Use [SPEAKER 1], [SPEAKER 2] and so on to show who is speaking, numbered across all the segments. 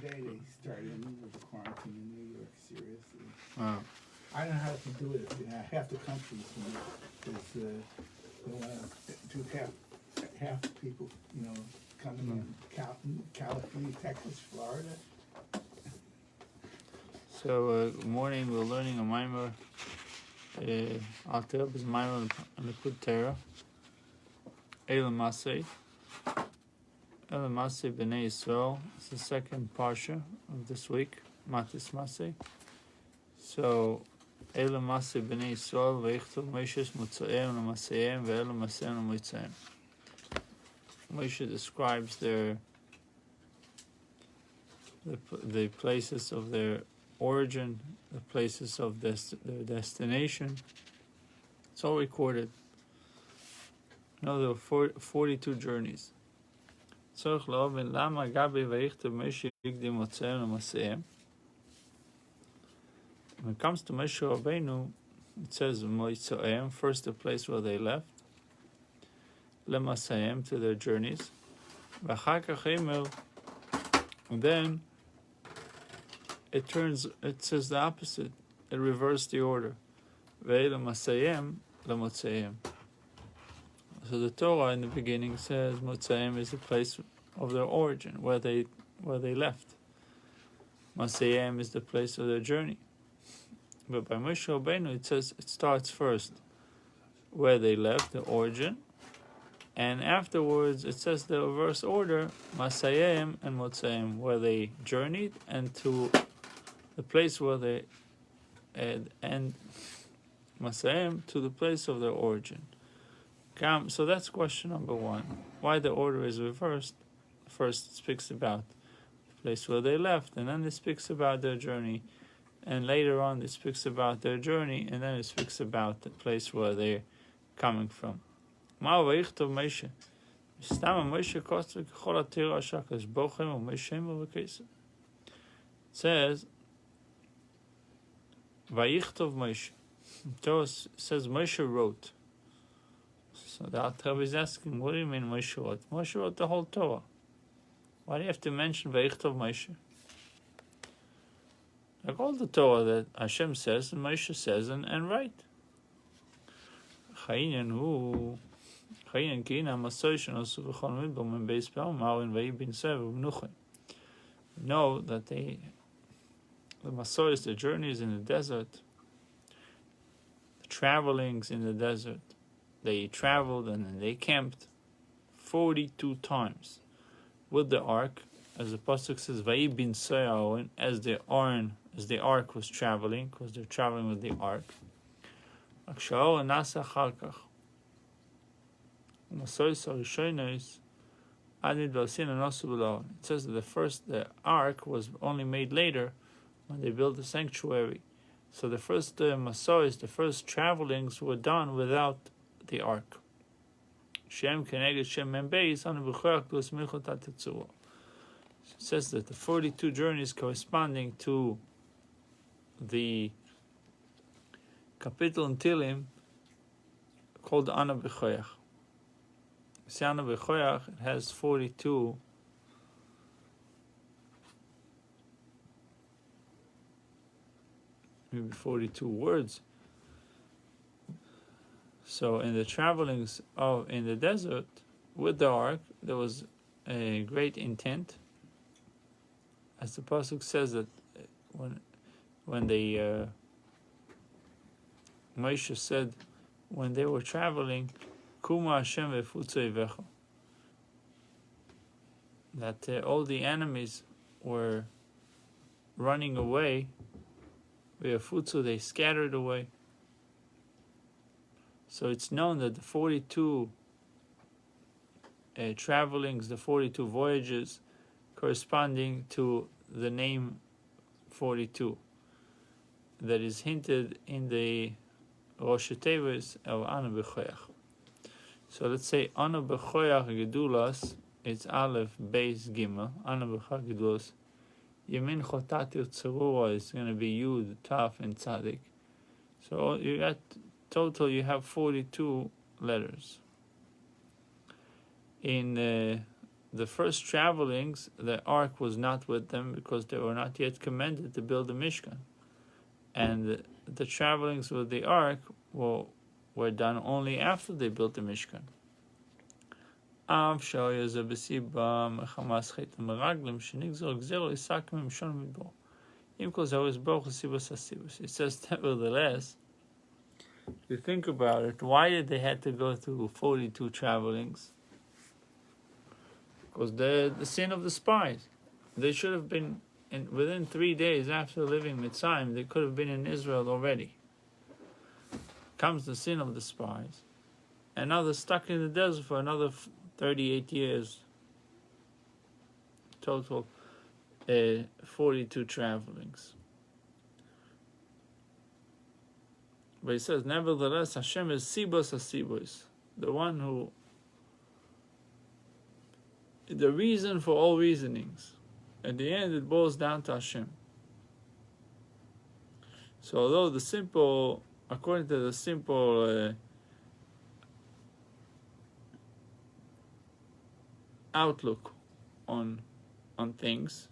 [SPEAKER 1] day they started with the quarantine in New York, seriously.
[SPEAKER 2] Wow.
[SPEAKER 1] I don't know how to do it. Half the country is they want to half the people, coming in California, Texas, Florida.
[SPEAKER 2] So, good morning. We're learning a Mamer. Alter is Mamer on Likuti Torah. Likuti Torah Mamer B'nai Yisrael. It's the second parsha of this week. Matis Masei. So, Likuti B'nai Yisrael v'yichtov Moshe Motzaim l'Masayim ve'elu Masayim l'Motzayim. Moshe describes the places of their origin, the places of their destination. It's all recorded. Now there were 42 journeys. When it comes to Moshe Rabbeinu, it says Moitzoem, first the place where they left, Lemasayim, to their journeys, and then it says the opposite. It reversed the order. Ve'elamasayim lemotzayim. So the Torah in the beginning says Motzayim is the place of their origin, where they left. Masayim is the place of their journey. But by Moshe Rabbeinu it says it starts first where they left, the origin, and afterwards it says the reverse order, Masayim and Motzayim, where they journeyed and to the place where they and Masayim to the place of their origin. So that's question number one. Why the order is reversed? First it speaks about the place where they left, and then it speaks about their journey, and later on it speaks about their journey, and then it speaks about the place where they're coming from. It says Vayichtov Moshe. Torah says Moshe wrote. So the Alter is asking, what do you mean Moshe wrote? Moshe wrote the whole Torah. Why do you have to mention Vayichtov Moshe? Like all the Torah that Hashem says and Moshe says and write. Know that the Masoros, the journeys in the desert, the travelings in the desert, they traveled and then they camped 42 times with the ark, as the pasuk says, "Vayibin Se'aron," as the ark was traveling, because they're traveling with the ark. It says that the ark was only made later when they built the sanctuary. So the first Masoros, the first travelings were done without the ark. It says that the 42 journeys corresponding to the capital in Tilim called Ana B'Choyach. Ana B'Choyach, it has 42 maybe 42 words. So in the travelings in the desert with the ark, there was a great intent. As the pasuk says that when they Moshe said when they were traveling, Kuma Hashem ve'futzei that all the enemies were running away. They scattered away. So it's known that the 42 travelings, the 42 voyages, corresponding to the name 42, that is hinted in the Rosh Tevos of Ana B'Choyach. So let's say Ana B'Choyach Gedulas, it's Aleph, Beis, Gimel. Ana B'Choyach Gedulas. Yemin Chotatir Tzerura is going to be Yud, Taf, and Tzadik. So you got total, you have 42 letters. In the first travelings, the ark was not with them because they were not yet commanded to build the Mishkan. And the travelings with the ark were done only after they built the Mishkan. It says, nevertheless, if you think about it, why did they have to go through 42 travelings? Because the sin of the spies. They should have been, within 3 days after leaving Mitzrayim, they could have been in Israel already. Comes the sin of the spies. And now they're stuck in the desert for another 38 years. Total 42 travelings. But he says, nevertheless, Hashem is Sibos HaSibos, the one who, the reason for all reasonings. At the end, it boils down to Hashem. So although according to the simple outlook on things,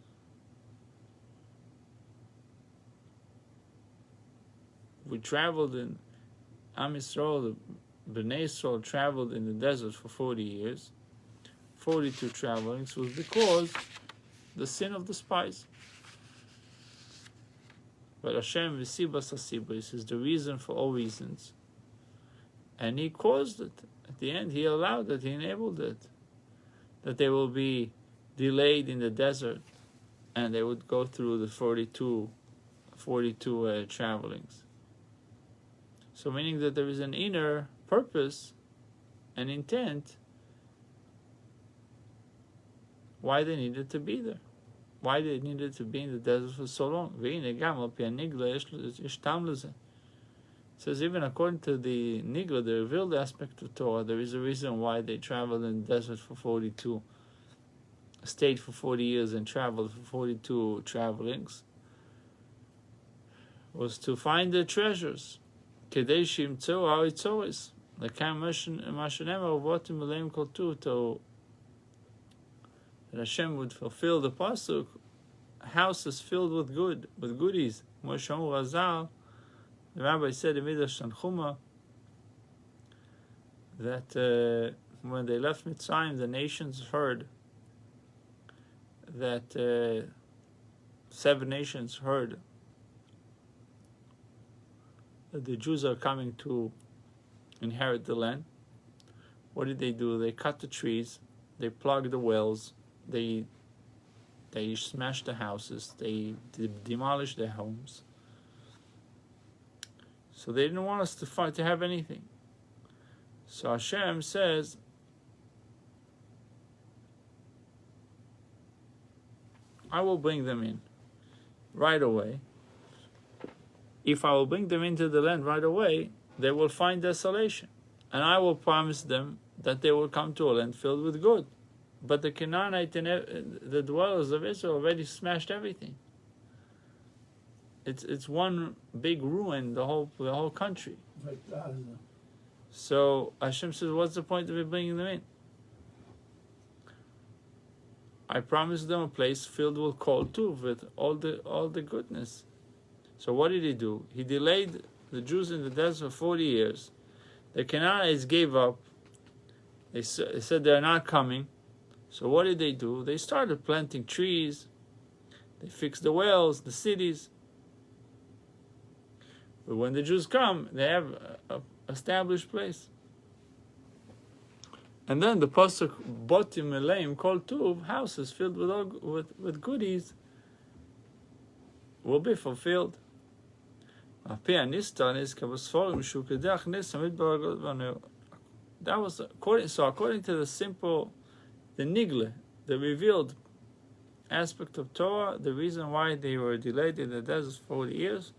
[SPEAKER 2] we traveled in Am Yisrael, the Bnei Yisrael traveled in the desert for 40 years. 42 travelings was because the sin of the spies. But Hashem V'sibas HaSibos is the reason for all reasons. And He caused it. At the end, He allowed it, He enabled it. That they will be delayed in the desert and they would go through the 42 travelings. So meaning that there is an inner purpose and intent why they needed to be there. Why they needed to be in the desert for so long. It says even according to the Nigla, the revealed aspect of Torah, there is a reason why they traveled in the desert for 42, stayed for 40 years and traveled for 42 travelings, was to find the treasures. Kedei shimtzeu ha'itzoros. Lekam mashenemar uvotim aleim kol tuv, that Hashem would fulfill the pasuk, houses filled with goodies. Moshe Razal, the rabbi said in Midrash Tanchuma that when they left Mitzrayim, the nations heard that 7 nations heard that the Jews are coming to inherit the land. What did they do? They cut the trees, they plugged the wells, they smashed the houses, they demolished their homes. So they didn't want us to have anything. So Hashem says, I will bring them in right away. If I will bring them into the land right away, they will find desolation. And I will promise them that they will come to a land filled with good. But the Canaanite and the dwellers of Israel already smashed everything. It's one big ruin, the whole country. So Hashem says, what's the point of me bringing them in? I promised them a place filled with kol tuv, with all the goodness. So what did He do? He delayed the Jews in the desert for 40 years. The Canaanites gave up. They said they're not coming. So what did they do? They started planting trees. They fixed the wells, the cities. But when the Jews come, they have an established place. And then the pasuk botim aleim kol tuv, houses filled with goodies, will be fulfilled. That was according to the simple, the nigle, the revealed aspect of Torah, the reason why they were delayed in the desert for 40 years,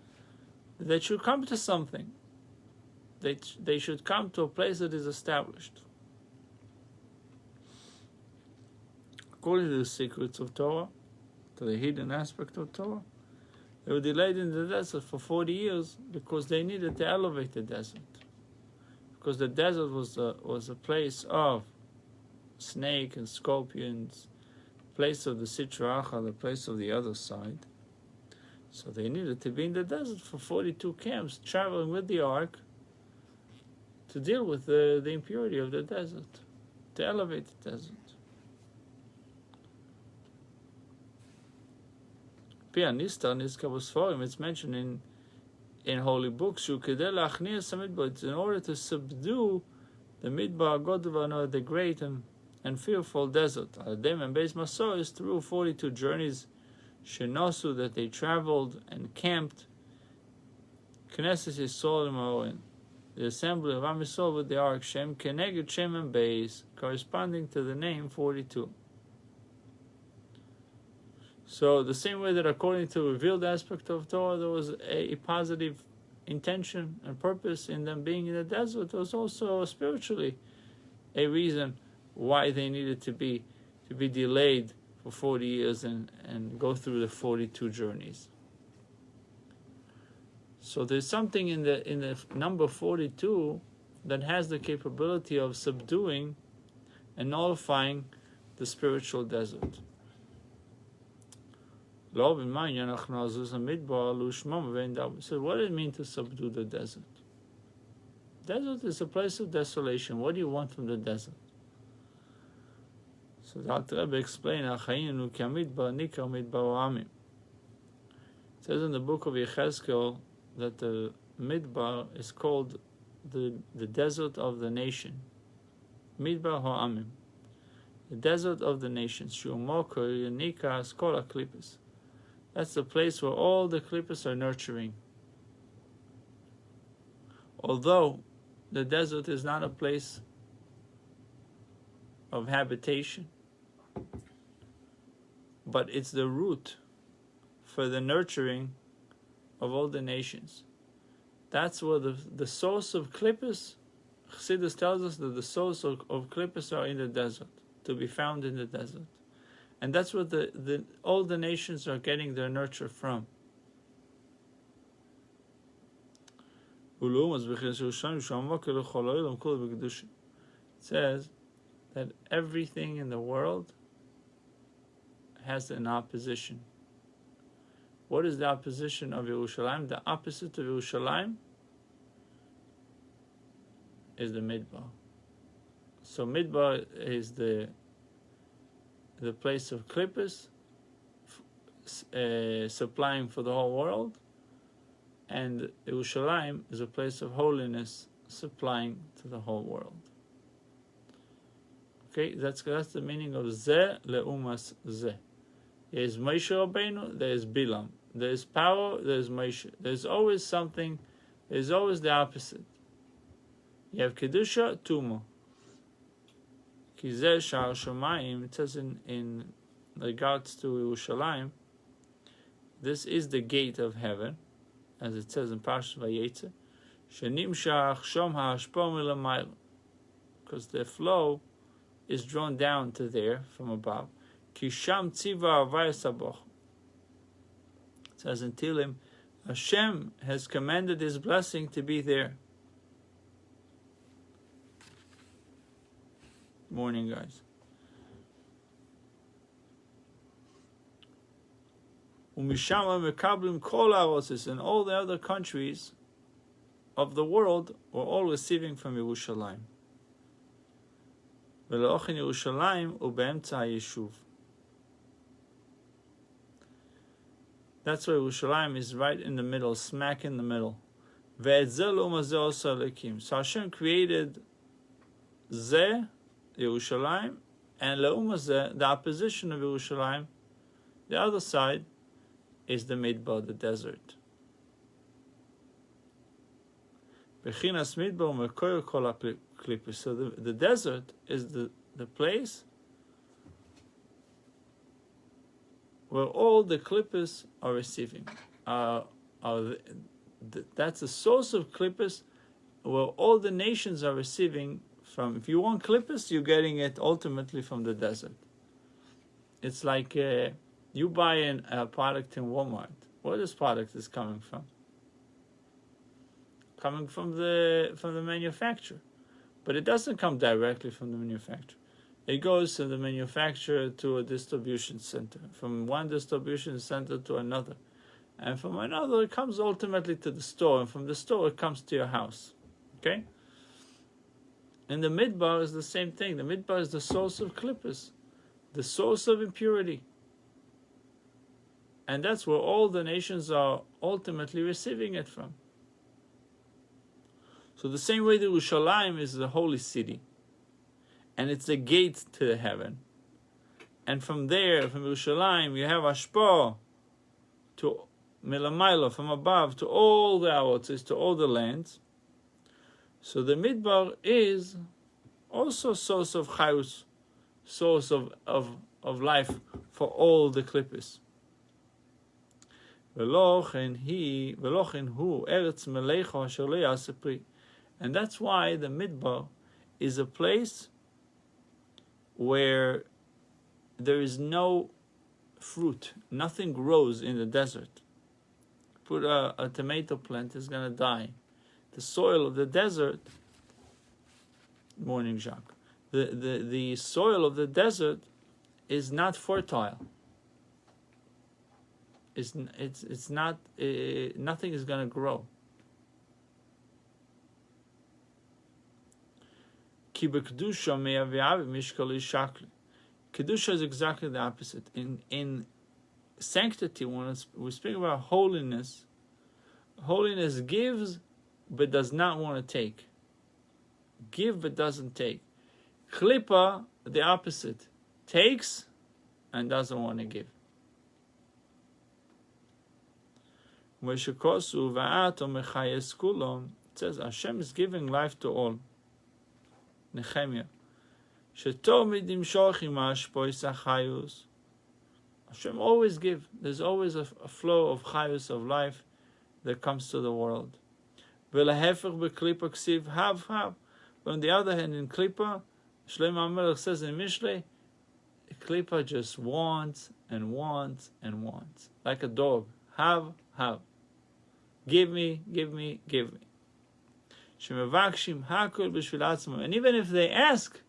[SPEAKER 2] they should come to something. They should come to a place that is established. According to the secrets of Torah, to the hidden aspect of Torah, they were delayed in the desert for 40 years because they needed to elevate the desert. Because the desert was a place of snake and scorpions, place of the Sitra Achra, the place of the other side. So they needed to be in the desert for 42 camps, traveling with the ark to deal with the impurity of the desert, to elevate the desert. It's mentioned in holy books, it's in order to subdue the Midbar, the great and fearful desert. Adem and Beis Masor is through 42 journeys, Shenosu, that they traveled and camped. Knesset Yisrael Ma'oin, the assembly of Am Yisrael with the ark, Shem Keneged Shem and Beis, corresponding to the name 42. So the same way that according to the revealed aspect of Torah, there was a positive intention and purpose in them being in the desert, there was also spiritually a reason why they needed to be delayed for 40 years and go through the 42 journeys. So there's something in the number 42 that has the capability of subduing and nullifying the spiritual desert. So what does it mean to subdue the desert? Desert is a place of desolation. What do you want from the desert? So the Alter Rebbe explained, it says in the book of Yechezkel that the Midbar is called the desert of the nation. Midbar Ha'amim, the desert of the nations. That's the place where all the klippas are nurturing. Although the desert is not a place of habitation, but it's the root for the nurturing of all the nations. That's where the source of klippas, Chassidus tells us that the source of klippas are in the desert, to be found in the desert. And that's where all the nations are getting their nurture from. It says that everything in the world has an opposition. What is the opposition of Yerushalayim? The opposite of Yerushalayim is the Midbar. So Midbar is the place of klippas, supplying for the whole world, and Yerushalayim is a place of holiness, supplying to the whole world. Okay, that's the meaning of Zeh Leumas Zeh. There is Moshe Rabbeinu, there is Bilam. There is power, there is Moshe. There's always something, there's always the opposite. You have Kedusha, Tuma. Kizeh Sha'ar Shamayim, it says in regards to Yerushalayim, this is the gate of heaven, as it says in Parashat Vayetze, Shenimshach Shom HaHashpo Milamayla, because the flow is drawn down to there from above. Kisham Tziva Avayas Saboch. It says in Tilim, Hashem has commanded His blessing to be there. Morning, guys. Umishama mekablim kol ha'arotzos, and all the other countries of the world were all receiving from Yerushalayim. Ve'lo'ochin Yerushalayim ube'emtza ha'yeshuv. That's why Yerushalayim is right in the middle, smack in the middle. Ve'etzeh lu'mazeh osa lekim. So Hashem created Zeh, Yerushalayim, and Le'umazeh, the opposition of Yerushalayim. The other side is the Midbar, the desert. Bechinas Midbar mekoyer kol ha'klipos. So the desert is the place where all the klipos are receiving. That's the source of klipos, where all the nations are receiving from. If you want klipos, you're getting it ultimately from the desert. It's like you buy a product in Walmart. Where this product is coming from? Coming from the manufacturer, but it doesn't come directly from the manufacturer. It goes from the manufacturer to a distribution center, from one distribution center to another. And from another, it comes ultimately to the store, and from the store, it comes to your house. Okay? And the midbar is the same thing. The midbar is the source of klippas, the source of impurity. And that's where all the nations are ultimately receiving it from. So the same way that Yerushalayim is the holy city, and it's the gate to the heaven. And from there, from Yerushalayim, you have Ashpa to Milamayla, from above, to all the Awotzes, to all the lands. So the Midbar is also source of Chayus, source of life for all the Klippas. And that's why the Midbar is a place where there is no fruit, nothing grows in the desert. Put a tomato plant, is going to die. The soil of the desert, morning Jacques, the soil of the desert is not fertile. It's not, nothing is going to grow. Kedusha is exactly the opposite. In sanctity, when we speak about holiness, holiness gives but does not want to take. Give but doesn't take. Klippa, the opposite. Takes and doesn't want to give. It says Hashem is giving life to all. Nehemiah. Hashem always gives. There's always a flow of chayus, of life, that comes to the world. But on the other hand, in Klippa, Shlomo HaMelech says in Mishlei, Klippa just wants and wants and wants. Like a dog. Have. Give me. And even if they ask,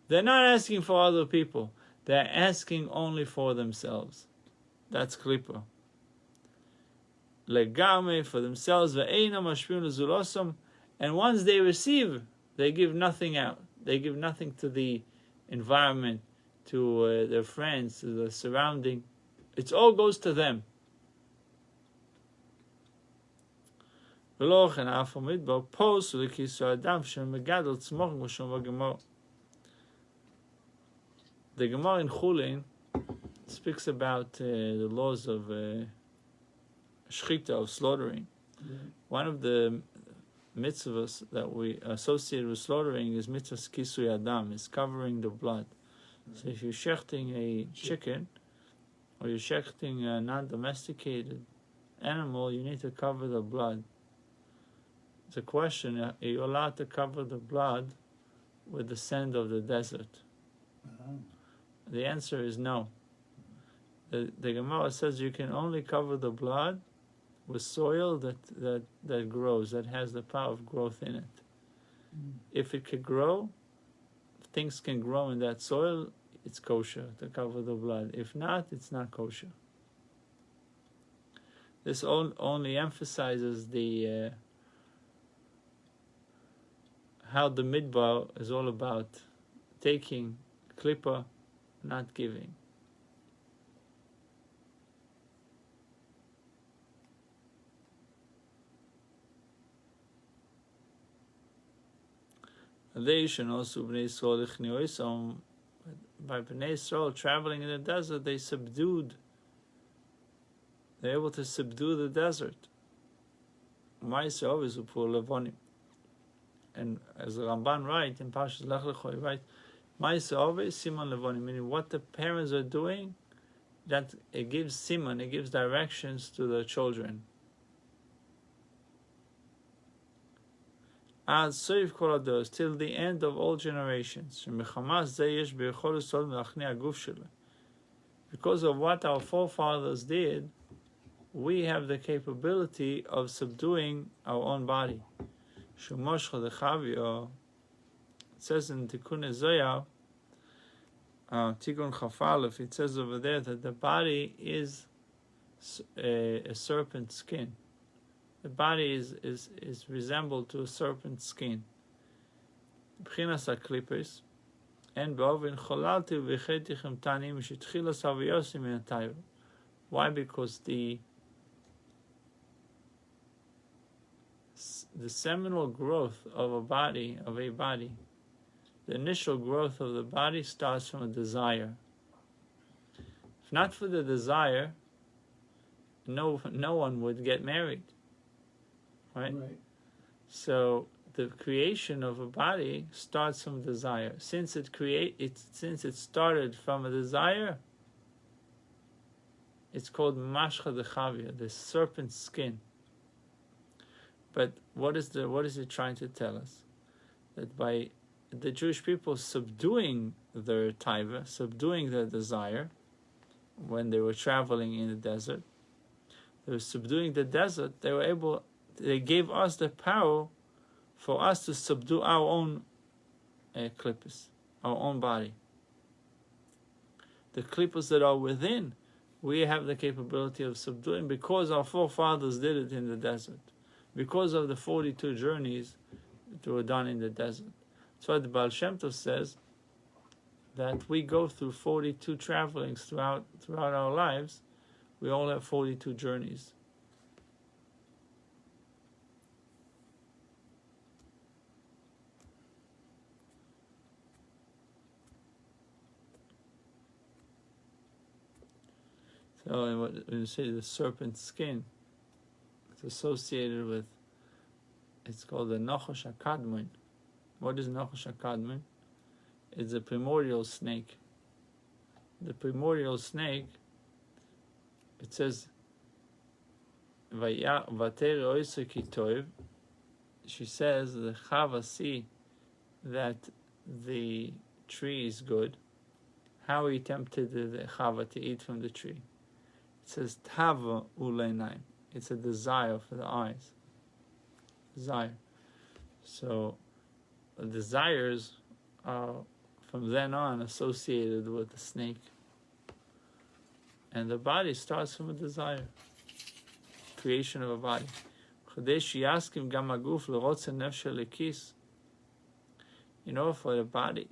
[SPEAKER 2] they're not asking for other people. They're asking only for themselves. That's Klippa. Legame, for themselves. And once they receive, they give nothing out. They give nothing to the environment, to their friends, to the surrounding. It all goes to them. The Gemara in Chulin speaks about the laws of shchita, of slaughtering. One of the mitzvahs that we associate with slaughtering is mitzvah kisui adam, is covering the blood. So if you're shechting a chicken, or you're shechting a non-domesticated animal, you need to cover the blood. It's a question, are you allowed to cover the blood with the sand of the desert? The answer is no. The Gemara says you can only cover the blood with soil that grows, that has the power of growth in it. If it can grow, if things can grow in that soil, it's kosher to cover the blood. If not, it's not kosher. This only emphasizes the how the midbar is all about taking klippa, not giving. They should also by Bnei Yisrael traveling in the desert, they're able to subdue the desert. And as the Ramban writes in Parshas Lech Lecho, he writes, meaning what the parents are doing, that it gives siman, it gives directions to the children. As till the end of all generations. Because of what our forefathers did, we have the capability of subduing our own body. It says in Tikkun Zohar Tikkun Chafalef, it says over there that the body is a serpent skin. The body is resembled to a serpent skin. B'chinas HaKlippos, and be'ovin cholalti v'chetichem tanim shitchilas haviyosim min hatayva. Why? Because the seminal growth of a body, the initial growth of the body starts from a desire. If not for the desire, no one would get married, right? So the creation of a body starts from desire. Since it started from a desire, it's called mashcha dechavia, the serpent skin. But what is it trying to tell us? That by the Jewish people subduing their taiva, subduing their desire, when they were traveling in the desert, they were subduing the desert. They gave us the power for us to subdue our own klippos, our own body. The klippos that are within, we have the capability of subduing because our forefathers did it in the desert. Because of the 42 journeys that were done in the desert. So the Baal Shem Tov says that we go through 42 travelings throughout our lives. We all have 42 journeys. So when you say the serpent skin, it's associated with, it's called the Nachash HaKadmon. What is Nachash HaKadmon? It's a primordial snake. The primordial snake, it says, she says, the Chava see that the tree is good. How he tempted the Chava to eat from the tree? It says, Tava uleinaim. It's a desire for the eyes. Desire. So, desires are from then on associated with the snake. And the body starts from a desire. Creation of a body. In order for the body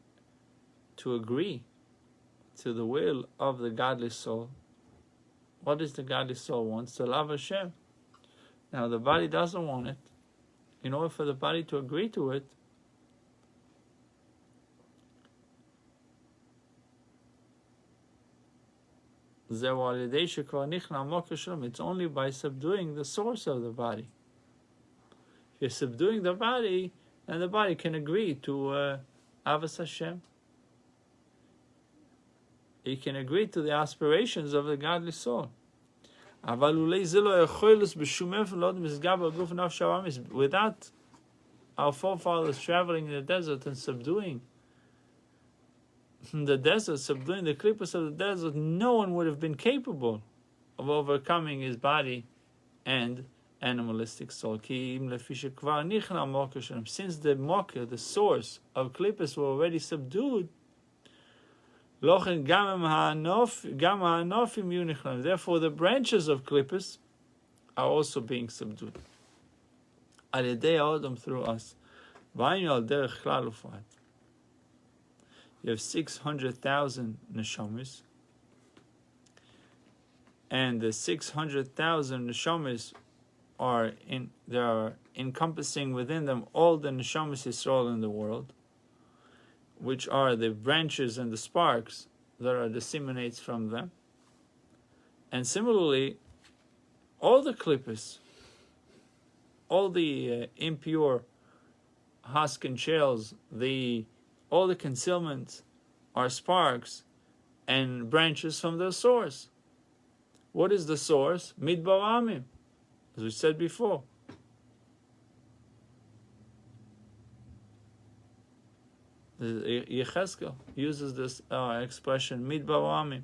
[SPEAKER 2] to agree to the will of the godly soul. What does the godly soul want? To love Hashem. Now the body doesn't want it. In order for the body to agree to it, it's only by subduing the source of the body. If you're subduing the body, then the body can agree to Avas Hashem. It can agree to the aspirations of the godly soul. Without our forefathers traveling in the desert and subduing the desert, subduing the klippos of the desert, no one would have been capable of overcoming his body and animalistic soul. Since the mocker, the source of klippos, were already subdued, therefore the branches of klippos are also being subdued. Through us. You have 600,000 neshamas, and the 600,000 neshamas are encompassing within them all the neshamas Yisrael in the world, which are the branches and the sparks that are disseminates from them. And similarly, all the klippos, all the impure husk and shells, all the concealments are sparks and branches from the source. What is the source? Midbar Amim, as we said before. Yechezkel uses this expression, Midbar Amim,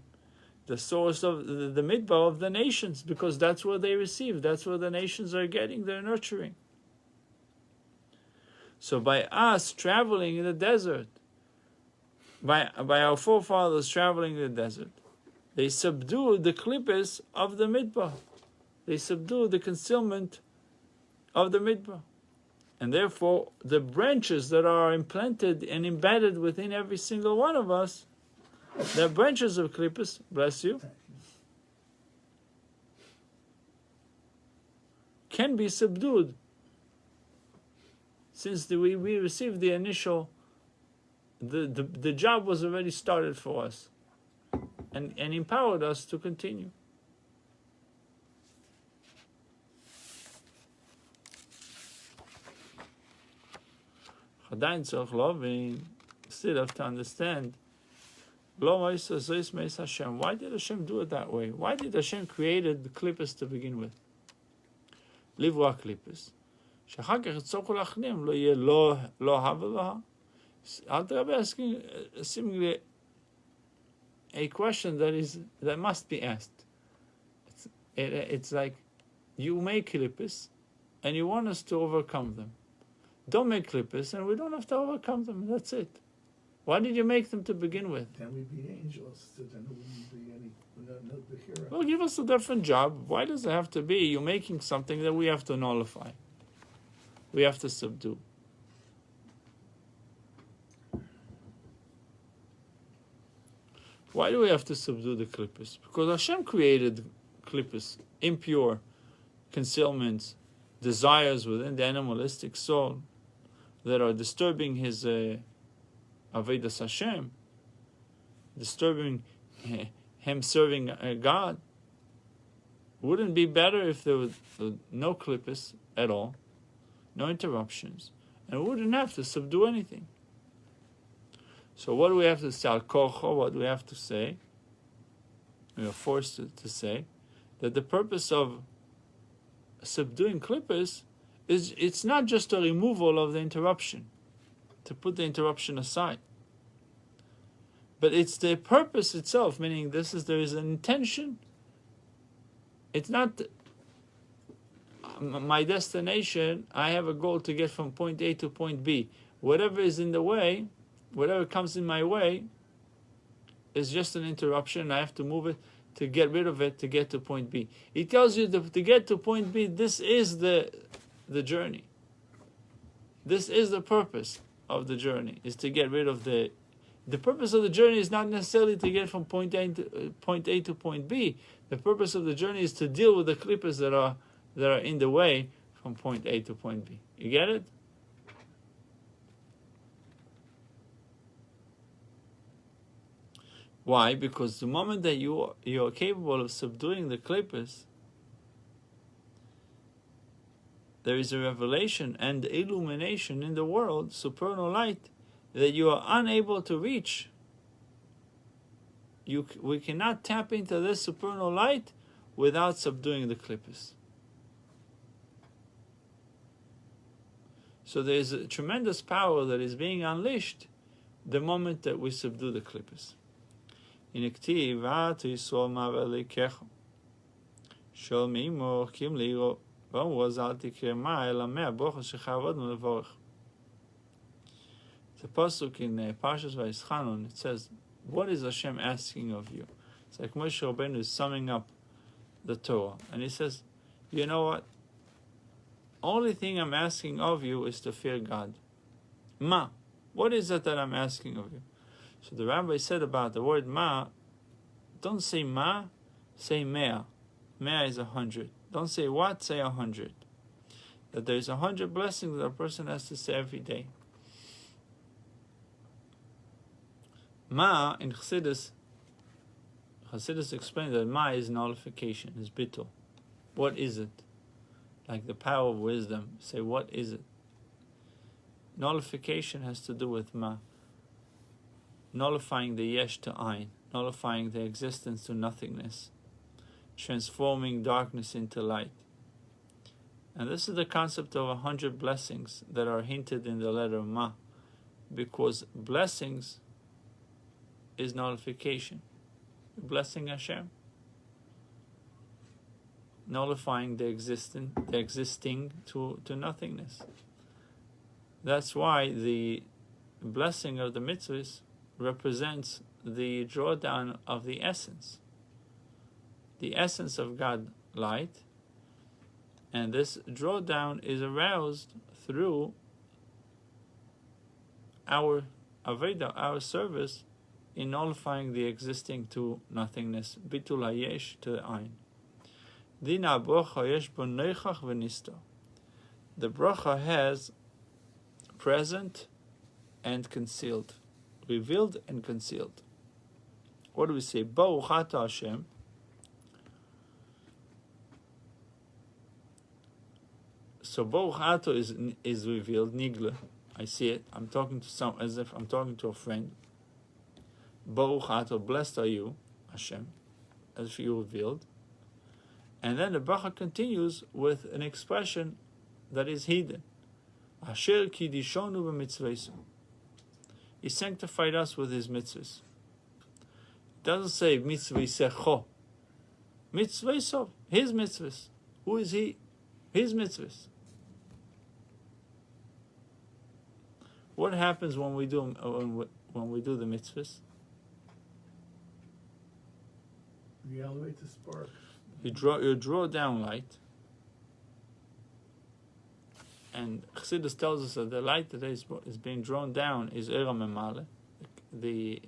[SPEAKER 2] the source of the midbar of the nations, because that's where they receive, that's where the nations are getting their nurturing. So by us traveling in the desert, by our forefathers traveling the desert. They subdued the klippos of the midbar. They subdued the concealment of the midbar. And therefore, the branches that are implanted and embedded within every single one of us, the branches of klippos, bless you, can be subdued. Since we received the initial, the job was already started for us and empowered us to continue. Still have to understand, why did Hashem do it that way? Why did Hashem create the klippos to begin with? Livra klippos. שאחר כך יצטרכו להחלים, לא יהיה לא הא ולא הא. Al Rabbi asking seemingly a question that must be asked. It's like, you make klippos and you want us to overcome them. Don't make klippos and we don't have to overcome them. That's it. Why did you make them to begin with?
[SPEAKER 1] Then we'd be angels, so then there wouldn't be any no Bechira.
[SPEAKER 2] Well, give us a different job. Why does it have to be you making something that we have to nullify? We have to subdue. Why do we have to subdue the klippos? Because Hashem created klippos, impure concealments, desires within the animalistic soul that are disturbing his Avodas Hashem, disturbing him serving God. Wouldn't it be better if there was no klippos at all, no interruptions, and we wouldn't have to subdue anything? So what do we have to say? Al-Kocho, what do we have to say? We are forced to say that the purpose of subduing klippos is, it's not just a removal of the interruption, to put the interruption aside, but it's the purpose itself, meaning there is an intention. It's not my destination. I have a goal to get from point A to point B. Whatever is in the way, whatever comes in my way, is just an interruption. I have to move it, to get rid of it, to get to point B. He tells you to get to point B, this is the journey. This is the purpose of the journey, is to get rid of the purpose of the journey is not necessarily to get from point A to point B. The purpose of the journey is to deal with the klippos that are in the way from point A to point B. You get it? Why? Because the moment that you are capable of subduing the klippos, there is a revelation and illumination in the world, supernal light, that you are unable to reach. We cannot tap into this supernal light without subduing the klippos. So there is a tremendous power that is being unleashed the moment that we subdue the klippos. In Iktiv, V'atu Yisrael Ma'aver Leikecha Shol Me'imor Kim Leiro V'amru Azal Tikre Ma Ela Mea Brocha Shecha Avodnu Levorech. The pasuk in Parshas Vayischanon, it says, what is Hashem asking of you? It's like Moshe Rabbeinu is summing up the Torah, and he says, you know what? Only thing I'm asking of you is to fear God. Ma, what is it that I'm asking of you? So the rabbi said about the word ma, don't say ma, say mea. Mea is 100. Don't say what, say 100. That there's 100 blessings that a person has to say every day. Ma, in Chassidus explained that ma is nullification, is bittul. What is it? Like the power of wisdom. Say, what is it? Nullification has to do with ma. Nullifying the yesh to ayin. Nullifying the existence to nothingness. Transforming darkness into light. And this is the concept of 100 blessings that are hinted in the letter ma. Because blessings is nullification. Blessing Hashem. Nullifying the existing to nothingness. That's why the blessing of the mitzvahs represents the drawdown of the essence of God light, and this drawdown is aroused through our Aveda, our service, in nullifying the existing to nothingness, bitul hayesh to the ayin. Dina bracha yesh bo neichach v'nisto. The bracha has present and concealed, revealed and concealed. What do we say? Baruch ata Hashem. So Baruch ata is revealed, nigla. I see it. I'm talking to as if I'm talking to a friend. Baruch ata, blessed are you, Hashem, as if you revealed. And then the bracha continues with an expression that is hidden. Asher kidishonu b'mitzvayso. He sanctified us with his mitzvahs. It doesn't say mitzvaysecho. Mitzvayso, his mitzvahs. Who is he? His mitzvahs. What happens when we do the mitzvahs?
[SPEAKER 1] You elevate the spark.
[SPEAKER 2] You draw down light, and Chassidus tells us that the light that is being drawn down is Era Memale, the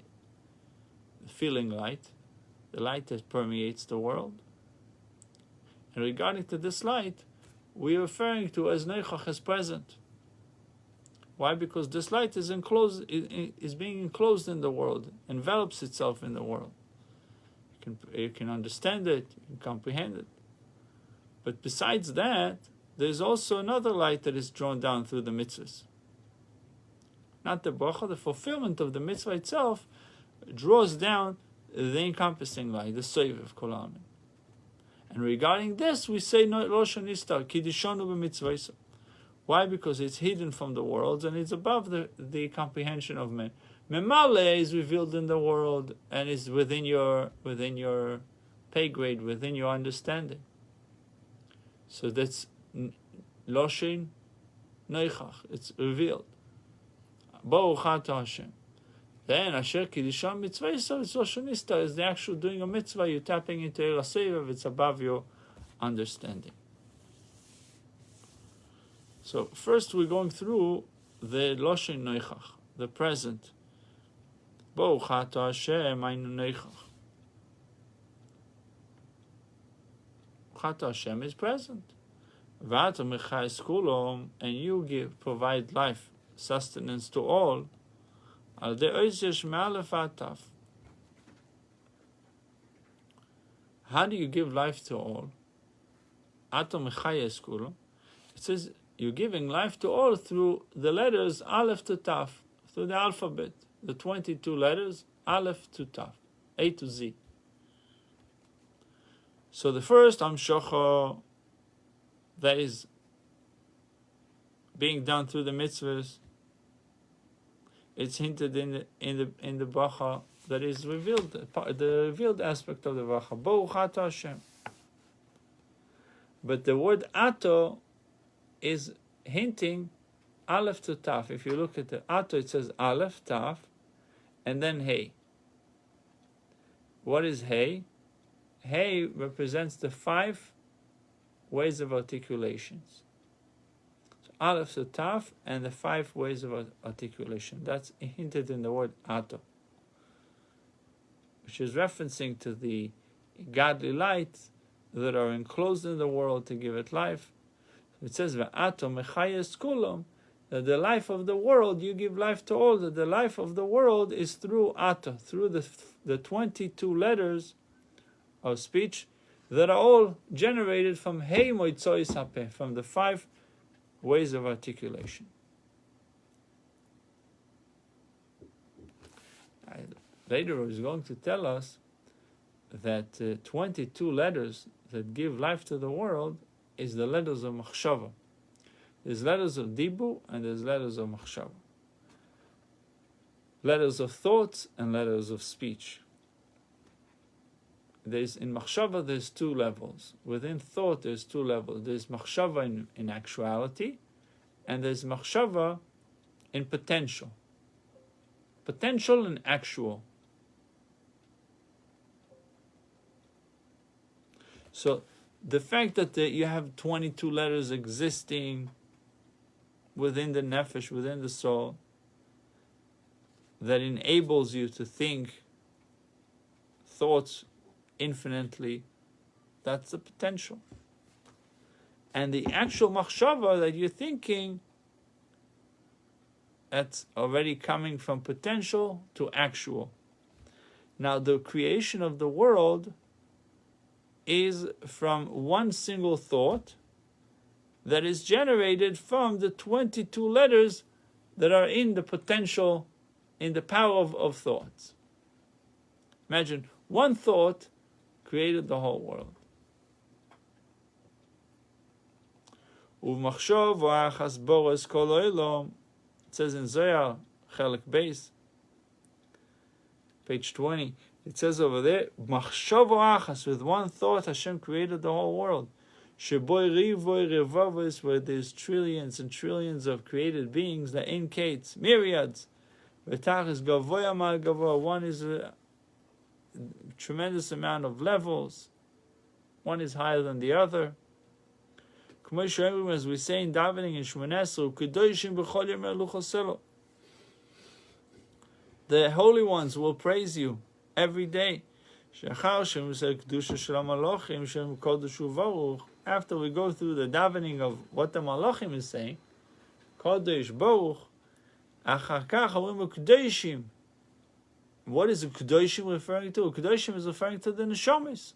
[SPEAKER 2] feeling light, the light that permeates the world. And regarding to this light, we are referring to as Neichach, as present. Why? Because this light is being enclosed in the world, envelops itself in the world. You can understand it, you can comprehend it. But besides that, there's also another light that is drawn down through the mitzvahs. Not the bracha, the fulfillment of the mitzvah itself draws down the encompassing light, the soiv of Kol Amin. And regarding this, we say no Rosh Nistar, Kidishonu b'mitzvahs. Why? Because it's hidden from the world and it's above the comprehension of men. Memale is revealed in the world and is within your pay grade, within your understanding. So that's Loshin Neichach. It's revealed. Baruch ata Hashem. Then Asher Kiddusham Mitzvah, so it's Loshanista, is the actual doing a mitzvah. You're tapping into Eir HaSevav. It's above your understanding. So first we're going through the Loshin Neichach, the present. Baruch ata Hashem ainu neichach. Baruch ata Hashem is present. V'ata mechayes kulom, and you provide life, sustenance to all. Al de'oizesh me'alef ataf. How do you give life to all? Ata mechayes kulom. It says you're giving life to all through the letters Aleph to Taf, through the alphabet. The 22 letters, Aleph to Taf, A to Z. So the first Amshocha, that is being done through the mitzvahs, it's hinted in the bracha that is revealed, the revealed aspect of the bracha. Baruch ata Hashem. But the word ato is hinting Aleph to Taf. If you look at the ato, it says Aleph, Taf, and then Hey. What is Hey? Hey represents the 5 ways of articulations. So Aleph to Taf and the 5 ways of articulation. That's hinted in the word Ato, which is referencing to the godly lights that are enclosed in the world to give it life. It says V'ato mechayes kulom, that the life of the world, you give life to all, that the life of the world is through Ato, through the 22 letters of speech that are all generated from Hey Moitzois Hapeh, from the 5 ways of articulation. Later he's going to tell us that 22 letters that give life to the world is the letters of Machshava. There's letters of Dibu and there's letters of Machshava. Letters of thoughts and letters of speech. In Machshava there's 2 levels. Within thought there's 2 levels. There's Machshava in actuality, and there's Machshava in potential. potential and actual. So the fact that you have 22 letters existing within the nefesh, within the soul, that enables you to think thoughts infinitely, that's the potential. And the actual machshava that you're thinking, that's already coming from potential to actual. Now the creation of the world is from one single thought that is generated from the 22 letters that are in the potential, in the power of thoughts. Imagine one thought created the whole world. It says in Zohar, Chelek Beis, page 20, it says over there, with one thought Hashem created the whole world. Where there's trillions and trillions of created beings, that indicates myriads. One is a tremendous amount of levels. One is higher than the other. As we say in davening in Shemoneh Esrei, the holy ones will praise you every day. After we go through the davening of what the Malachim is saying, Kodesh Baruch, what is the Kedoshim referring to? Kedoshim is referring to the Neshamis.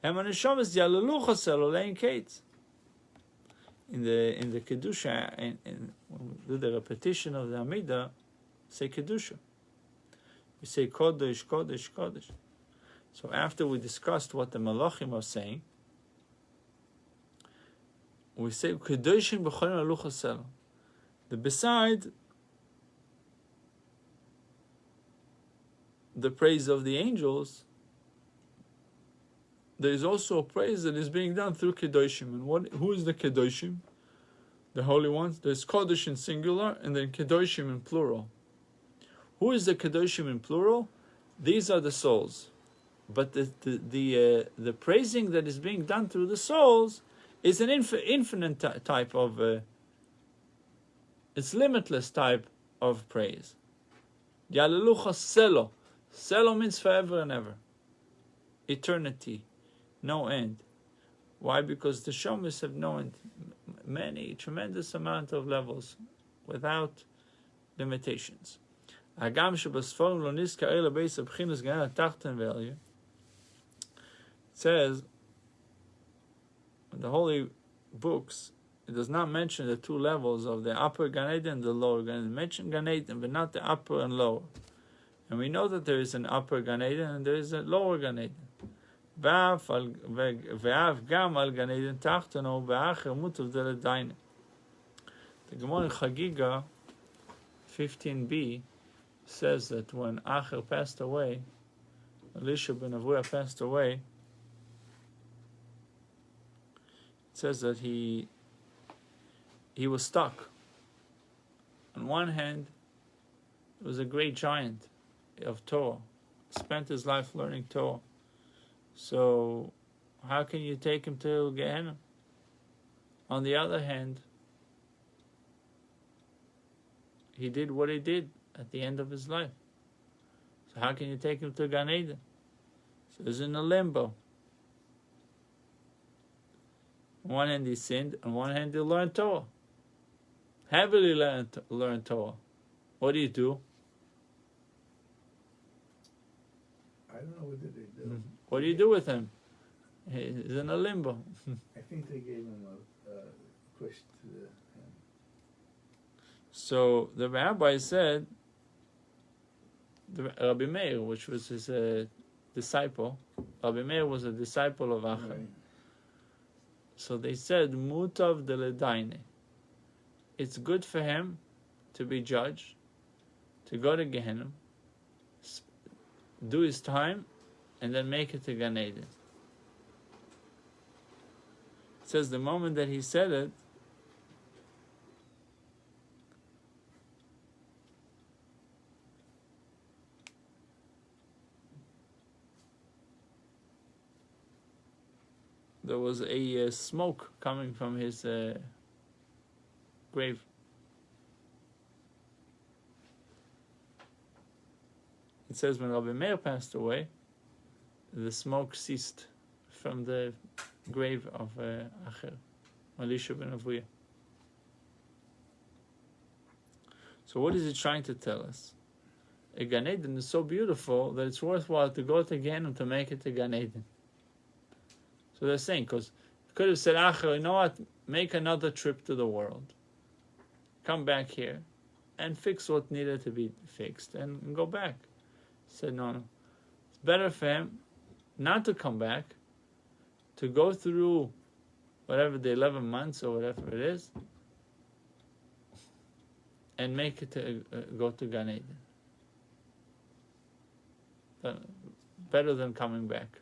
[SPEAKER 2] And the Neshamis, Yalalu Chasel, Olein Kates. In the Kedusha, and when we do the repetition of the Amidah, say Kedusha. We say Kodesh, Kodesh, Kodesh. So after we discussed what the Malachim are saying, we say Kedoshim b'cholim aluch hasel. Beside the praise of the angels, there is also a praise that is being done through Kedoshim. And who is the Kedoshim? The holy ones. There's Kodesh in singular and then Kedoshim in plural. Who is the Kedoshim in plural? These are the souls. But the praising that is being done through the souls is an infinite type of, it's limitless type of praise. Yalelucha selo. Selo means forever and ever. Eternity. No end. Why? Because the Shomis have known many, tremendous amount of levels without limitations. It says in the holy books, it does not mention the two levels of the upper Gan Eden and the lower Gan Eden. It mentions Gan Eden, but not the upper and lower. And we know that there is an upper Gan Eden and there is a lower Gan Eden. The Gemara in Chagiga 15b says that when Acher passed away, Elisha ben Avuya passed away, it says that he was stuck. On one hand, he was a great giant of Torah, spent his life learning Torah. So how can you take him to Gehenna? On the other hand, he did what he did at the end of his life. So how can you take him to Gan Eden? So he's in a limbo. On one hand he sinned, on one hand he learned Torah. Heavily learned Torah. What do?
[SPEAKER 1] I don't know what did they do.
[SPEAKER 2] Mm-hmm. What do you do with him? He's in a limbo.
[SPEAKER 1] I think they gave him a push to him.
[SPEAKER 2] So the rabbi said, Rabbi Meir, which was his disciple, Rabbi Meir was a disciple of Acher. Right. So they said, Mutav de ledaine. It's good for him to be judged, to go to Gehenna, do his time, and then make it to Gan Eden. It says the moment that he said it, was a smoke coming from his grave. It says when Rabbi Meir passed away, the smoke ceased from the grave of Acher, Elisha ben Avuya. So what is he trying to tell us? A Gan Eden is so beautiful that it's worthwhile to go to Gehenna to make it a Gan Eden. So they're saying, because you could have said, Acher, you know what, make another trip to the world. Come back here and fix what needed to be fixed and go back. He said, no. It's better for him not to come back, to go through whatever the 11 months or whatever it is, and make it to go to Gan Eden. Better than coming back.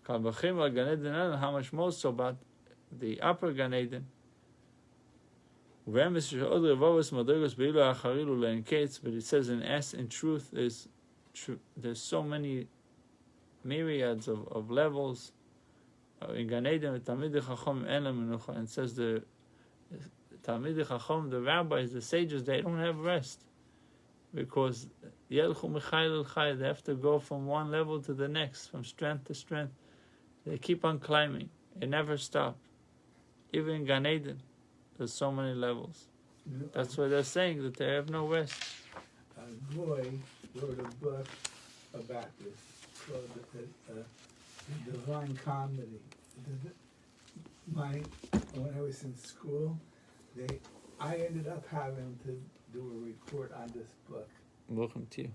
[SPEAKER 2] How much more so about the upper Gan Eden? But it says in truth there's so many myriads of levels in Gan Eden. And it says the Talmidei Chacham, the rabbis, the sages, they don't have rest, because they have to go from one level to the next, from strength to strength. They keep on climbing. They never stop. Even in Gan Eden, there's so many levels. That's why they're saying that they have no rest.
[SPEAKER 1] A boy wrote a book about this called the Divine Comedy. When I was in school, I ended up having to do a report on this book.
[SPEAKER 2] Welcome to you.